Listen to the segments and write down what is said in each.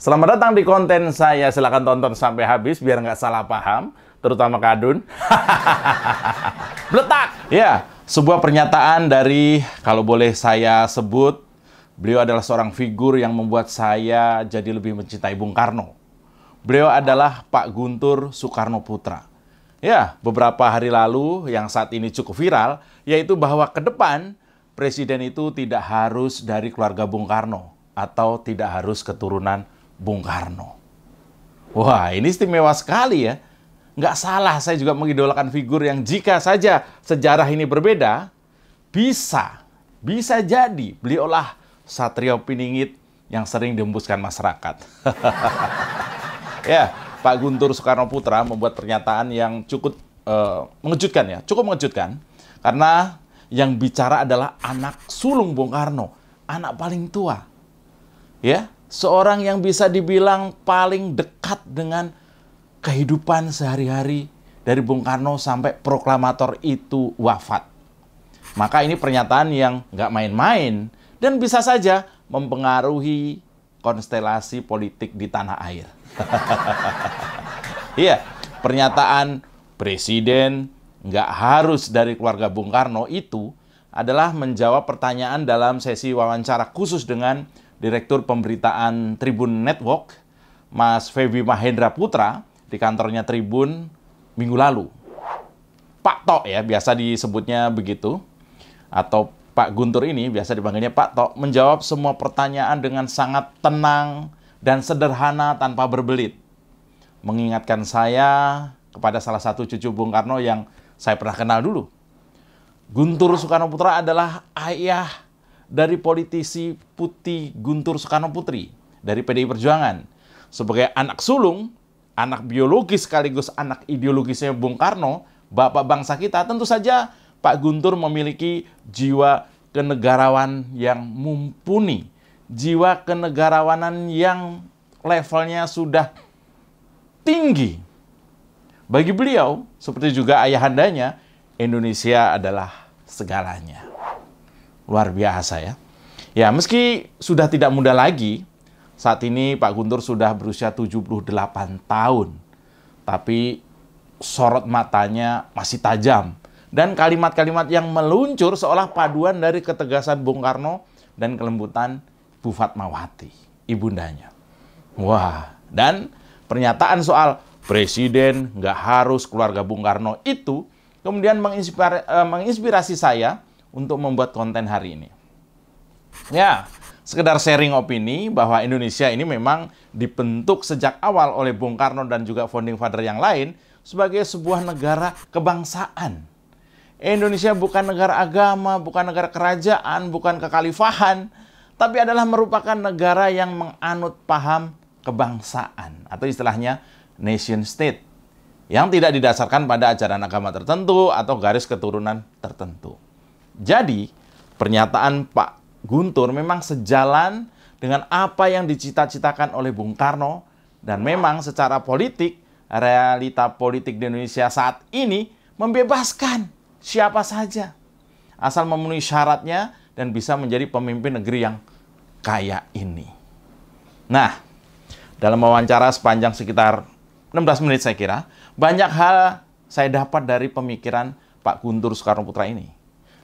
Selamat datang di konten saya. Silahkan tonton sampai habis biar nggak salah paham, terutama Kadun. Bletak! Ya, sebuah pernyataan dari, kalau boleh saya sebut, beliau adalah seorang figur yang membuat saya jadi lebih mencintai Bung Karno. Beliau adalah Pak Guntur Soekarnoputra. Ya, beberapa hari lalu yang saat ini cukup viral, yaitu bahwa ke depan presiden itu tidak harus dari keluarga Bung Karno atau tidak harus keturunan Bung Karno. Wah, ini istimewa sekali ya. Nggak salah saya juga mengidolakan figur yang jika saja sejarah ini berbeda, bisa jadi beliaulah Satrio Piningit yang sering dihembuskan masyarakat. Ya, Pak Guntur Soekarnoputra membuat pernyataan yang cukup mengejutkan ya, cukup mengejutkan. Karena yang bicara adalah anak sulung Bung Karno, anak paling tua. Ya, seorang yang bisa dibilang paling dekat dengan kehidupan sehari-hari dari Bung Karno sampai proklamator itu wafat. Maka ini pernyataan yang nggak main-main dan bisa saja mempengaruhi konstelasi politik di tanah air. Iya, pernyataan presiden nggak harus dari keluarga Bung Karno itu adalah menjawab pertanyaan dalam sesi wawancara khusus dengan Direktur Pemberitaan Tribun Network, Mas Febi Mahendra Putra, di kantornya Tribun minggu lalu. Pak Tok ya, biasa disebutnya begitu. Atau Pak Guntur ini, biasa dipanggilnya Pak Tok, menjawab semua pertanyaan dengan sangat tenang dan sederhana tanpa berbelit. Mengingatkan saya kepada salah satu cucu Bung Karno yang saya pernah kenal dulu. Guntur Soekarnoputra adalah ayah dari politisi Putih Guntur Soekarnoputri dari PDI Perjuangan. Sebagai anak sulung, anak biologis sekaligus anak ideologisnya Bung Karno, bapak bangsa kita, tentu saja Pak Guntur memiliki jiwa kenegarawan yang mumpuni, jiwa kenegarawanan yang levelnya sudah tinggi. Bagi beliau, seperti juga ayahandanya, Indonesia adalah segalanya. Luar biasa ya. Ya, meski sudah tidak muda lagi, saat ini Pak Guntur sudah berusia 78 tahun. Tapi sorot matanya masih tajam. Dan kalimat-kalimat yang meluncur seolah paduan dari ketegasan Bung Karno dan kelembutan Bu Fatmawati, ibundanya. Wah, dan pernyataan soal presiden nggak harus keluarga Bung Karno itu kemudian menginspirasi saya untuk membuat konten hari ini. Ya, sekedar sharing opini bahwa Indonesia ini memang dibentuk sejak awal oleh Bung Karno dan juga founding father yang lain sebagai sebuah negara kebangsaan. Indonesia bukan negara agama, bukan negara kerajaan, bukan kekhalifahan, tapi adalah merupakan negara yang menganut paham kebangsaan atau istilahnya nation state yang tidak didasarkan pada ajaran agama tertentu atau garis keturunan tertentu. Jadi, pernyataan Pak Guntur memang sejalan dengan apa yang dicita-citakan oleh Bung Karno dan memang secara politik, realita politik di Indonesia saat ini membebaskan siapa saja asal memenuhi syaratnya dan bisa menjadi pemimpin negeri yang kaya ini. Nah, dalam wawancara sepanjang sekitar 16 menit saya kira, banyak hal saya dapat dari pemikiran Pak Guntur Soekarnoputra ini.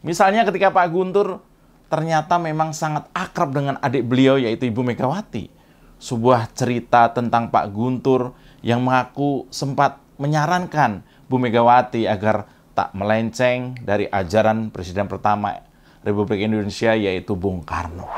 Misalnya ketika Pak Guntur ternyata memang sangat akrab dengan adik beliau yaitu Ibu Megawati. Sebuah cerita tentang Pak Guntur yang mengaku sempat menyarankan Bu Megawati agar tak melenceng dari ajaran Presiden pertama Republik Indonesia yaitu Bung Karno.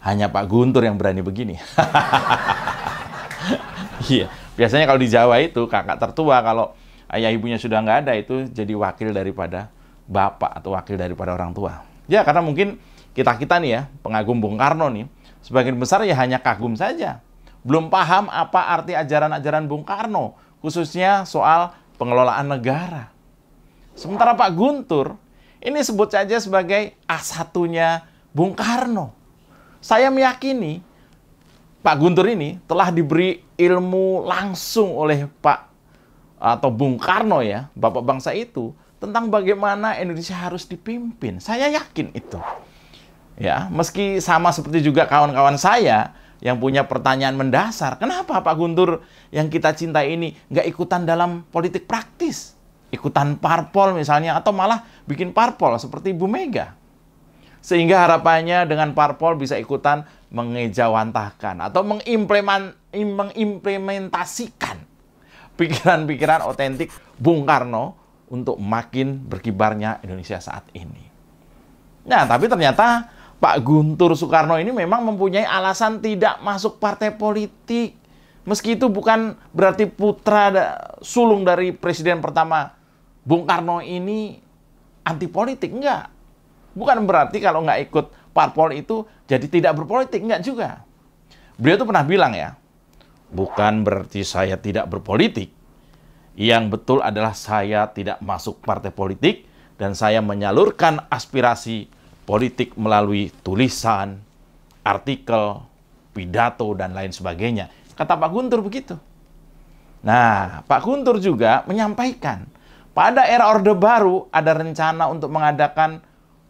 Hanya Pak Guntur yang berani begini. Iya, biasanya kalau di Jawa itu kakak tertua kalau ayah ibunya sudah nggak ada itu jadi wakil daripada bapak atau wakil daripada orang tua. Ya, karena mungkin kita-kita nih ya, pengagum Bung Karno nih, sebagian besar ya hanya kagum saja. Belum paham apa arti ajaran-ajaran Bung Karno, khususnya soal pengelolaan negara. Sementara Pak Guntur, ini sebut saja sebagai A1-nya Bung Karno. Saya meyakini Pak Guntur ini telah diberi ilmu langsung oleh Pak atau Bung Karno ya, bapak bangsa itu, tentang bagaimana Indonesia harus dipimpin. Saya yakin itu. Ya, meski sama seperti juga kawan-kawan saya yang punya pertanyaan mendasar. Kenapa Pak Guntur yang kita cintai ini nggak ikutan dalam politik praktis? Ikutan parpol misalnya, atau malah bikin parpol seperti Bu Mega. Sehingga harapannya dengan parpol bisa ikutan mengejawantahkan atau mengimplementasikan pikiran-pikiran otentik Bung Karno untuk makin berkibarnya Indonesia saat ini. Nah, tapi ternyata Pak Guntur Soekarno ini memang mempunyai alasan tidak masuk partai politik. Meski itu bukan berarti putra sulung dari presiden pertama Bung Karno ini anti politik, enggak. Bukan berarti kalau nggak ikut parpol itu jadi tidak berpolitik, enggak juga. Beliau tuh pernah bilang ya, bukan berarti saya tidak berpolitik. Yang betul adalah saya tidak masuk partai politik dan saya menyalurkan aspirasi politik melalui tulisan, artikel, pidato, dan lain sebagainya. Kata Pak Guntur begitu. Nah, Pak Guntur juga menyampaikan, pada era Orde Baru ada rencana untuk mengadakan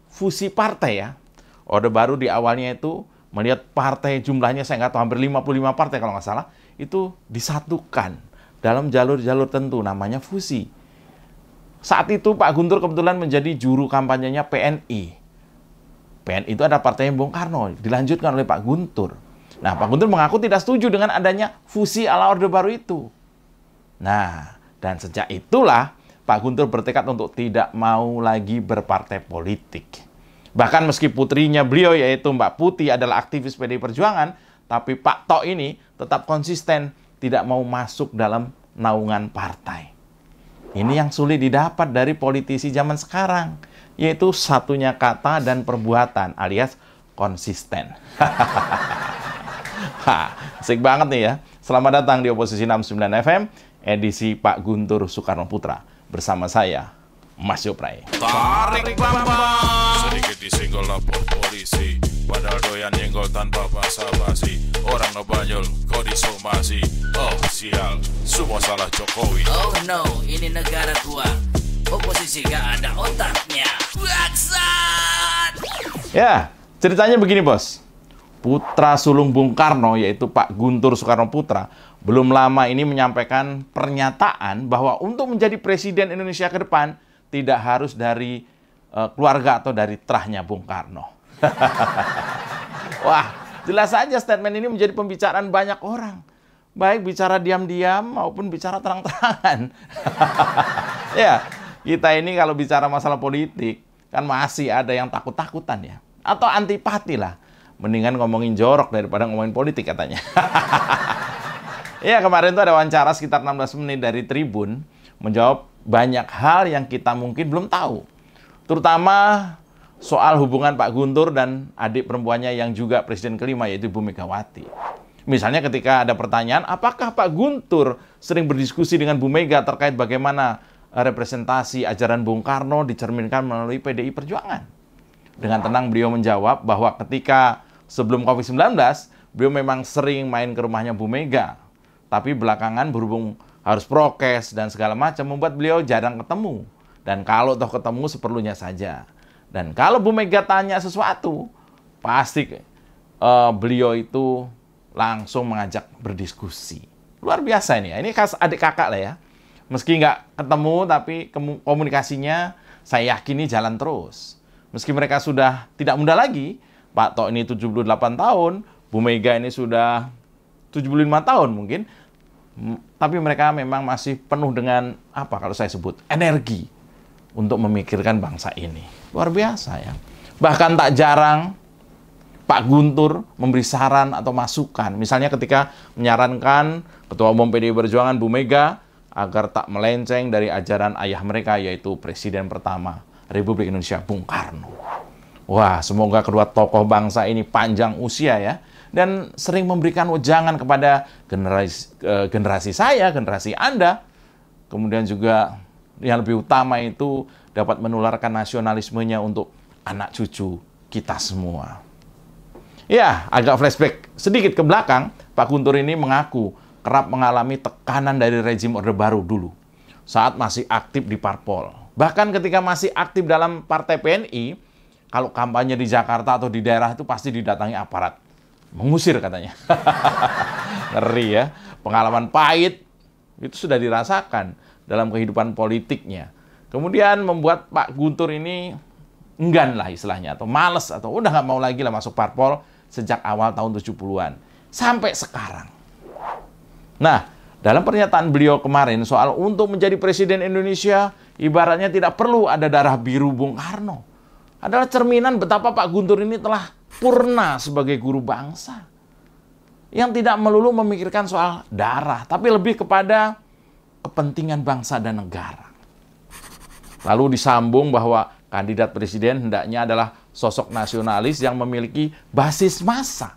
fusi partai ya. Orde Baru di awalnya itu melihat partai jumlahnya, saya nggak tahu, hampir 55 partai kalau nggak salah, itu disatukan dalam jalur-jalur tentu, namanya fusi. Saat itu Pak Guntur kebetulan menjadi juru kampanyenya PNI. PNI itu ada partainya Bung Karno, dilanjutkan oleh Pak Guntur. Nah, Pak Guntur mengaku tidak setuju dengan adanya fusi ala Orde Baru itu. Nah, dan sejak itulah Pak Guntur bertekad untuk tidak mau lagi berpartai politik. Bahkan meski putrinya beliau yaitu Mbak Putih adalah aktivis PDI Perjuangan, tapi Pak Tok ini tetap konsisten tidak mau masuk dalam naungan partai. Ini yang sulit didapat dari politisi zaman sekarang, yaitu satunya kata dan perbuatan alias konsisten. Asik banget nih ya. Selamat datang di Oposisi 69 FM, edisi Pak Guntur Soekarno Putra. Bersama saya, Mas Yoprai. Tarik bambang, sedikit disenggol lapor polisi. Padahal doyan nyenggol tanpa basa-basi. Orang ngebanyol, kok disomasi. Oh sial, semua salah Jokowi. Oh no, ini negara gua. Oposisi gak ada otaknya. Bangsat! Ya, ceritanya begini bos. Putra sulung Bung Karno, yaitu Pak Guntur Soekarno Putra, belum lama ini menyampaikan pernyataan bahwa untuk menjadi presiden Indonesia ke depan, tidak harus dari keluarga atau dari terahnya Bung Karno. Wah, jelas saja statement ini menjadi pembicaraan banyak orang. Baik bicara diam-diam maupun bicara terang-terangan. Ya, kita ini kalau bicara masalah politik, kan masih ada yang takut-takutan ya. Atau antipati lah. Mendingan ngomongin jorok daripada ngomongin politik katanya. Ya, kemarin tuh ada wawancara sekitar 16 menit dari Tribun, menjawab banyak hal yang kita mungkin belum tahu. Terutama soal hubungan Pak Guntur dan adik perempuannya yang juga presiden kelima, yaitu Bu Megawati. Misalnya ketika ada pertanyaan, apakah Pak Guntur sering berdiskusi dengan Bu Mega terkait bagaimana representasi ajaran Bung Karno dicerminkan melalui PDI Perjuangan? Dengan tenang beliau menjawab bahwa ketika sebelum COVID-19, beliau memang sering main ke rumahnya Bu Mega. Tapi belakangan berhubung harus prokes dan segala macam, membuat beliau jarang ketemu. Dan kalau toh ketemu seperlunya saja. Dan kalau Bu Mega tanya sesuatu, pasti beliau itu langsung mengajak berdiskusi. Luar biasa ini. Ini khas adik kakak lah ya. Meski nggak ketemu, tapi komunikasinya saya yakini jalan terus. Meski mereka sudah tidak muda lagi, Pak Tok ini 78 tahun, Bu Mega ini sudah 75 tahun mungkin. Tapi mereka memang masih penuh dengan, apa kalau saya sebut, energi untuk memikirkan bangsa ini. Luar biasa ya. Bahkan tak jarang Pak Guntur memberi saran atau masukan. Misalnya ketika menyarankan Ketua Umum PDI Perjuangan Bu Mega agar tak melenceng dari ajaran ayah mereka, yaitu Presiden pertama Republik Indonesia Bung Karno. Wah, semoga kedua tokoh bangsa ini panjang usia ya. Dan sering memberikan wejangan kepada generasi saya, generasi Anda. Kemudian juga yang lebih utama itu dapat menularkan nasionalismenya untuk anak cucu kita semua. Ya, agak flashback sedikit ke belakang, Pak Guntur ini mengaku kerap mengalami tekanan dari rezim Orde Baru dulu, saat masih aktif di parpol. Bahkan ketika masih aktif dalam partai PNI, kalau kampanye di Jakarta atau di daerah itu pasti didatangi aparat. mengusir katanya. Ngeri ya. Pengalaman pahit itu sudah dirasakan dalam kehidupan politiknya. Kemudian membuat Pak Guntur ini enggan lah istilahnya, atau males, atau udah nggak mau lagi lah masuk parpol sejak awal tahun 70-an. Sampai sekarang. Nah, dalam pernyataan beliau kemarin soal untuk menjadi Presiden Indonesia, ibaratnya tidak perlu ada darah biru Bung Karno. Adalah cerminan betapa Pak Guntur ini telah purna sebagai guru bangsa. Yang tidak melulu memikirkan soal darah, tapi lebih kepada kepentingan bangsa dan negara. Lalu disambung bahwa kandidat presiden hendaknya adalah sosok nasionalis yang memiliki basis massa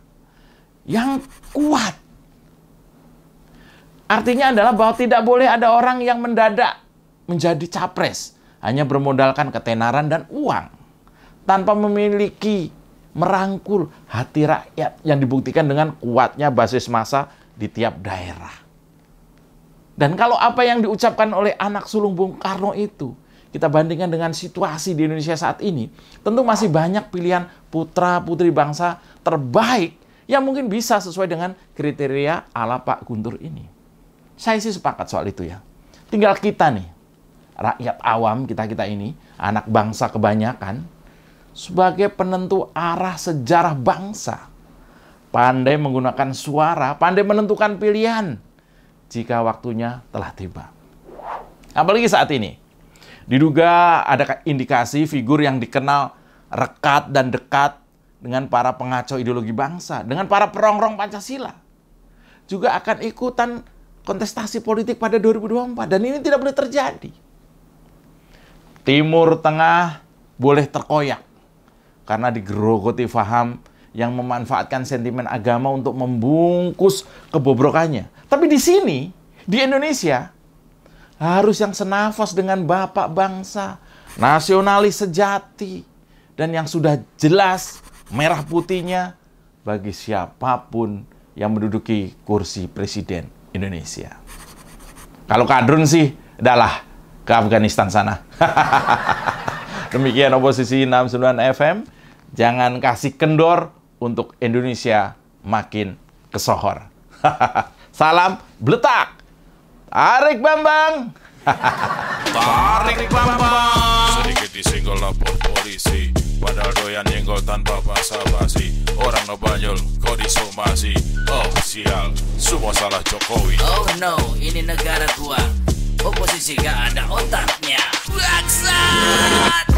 yang kuat. Artinya adalah bahwa tidak boleh ada orang yang mendadak menjadi capres hanya bermodalkan ketenaran dan uang tanpa memiliki merangkul hati rakyat yang dibuktikan dengan kuatnya basis massa di tiap daerah. Dan kalau apa yang diucapkan oleh anak sulung Bung Karno itu kita bandingkan dengan situasi di Indonesia saat ini, tentu masih banyak pilihan putra-putri bangsa terbaik yang mungkin bisa sesuai dengan kriteria ala Pak Guntur ini. Saya sih sepakat soal itu ya. Tinggal kita nih, rakyat awam kita ini, anak bangsa kebanyakan, sebagai penentu arah sejarah bangsa. Pandai menggunakan suara, pandai menentukan pilihan jika waktunya telah tiba. Apalagi saat ini, diduga ada indikasi figur yang dikenal rekat dan dekat dengan para pengacau ideologi bangsa, dengan para perongrong Pancasila, juga akan ikutan kontestasi politik pada 2024. Dan ini tidak boleh terjadi. Timur Tengah boleh terkoyak karena digerogoti faham yang memanfaatkan sentimen agama untuk membungkus kebobrokannya. Tapi di sini, di Indonesia, harus yang senafas dengan bapak bangsa, nasionalis sejati, dan yang sudah jelas merah putihnya bagi siapapun yang menduduki kursi presiden Indonesia. Kalau kadrun sih, udahlah ke Afghanistan sana. Demikian Oposisi 69 FM. Jangan kasih kendor untuk Indonesia makin kesohor. Salam bletak. Tarik Bambang. Tarik Bambang. Sedikit disenggol lapor polisi, padahal doyan nyenggol tanpa basa-basi. Orang ngebanyol kok disomasi. Oh sial, semua salah Jokowi. Oh no, ini negara gua. Oposisi gak ada otaknya. Bangsat!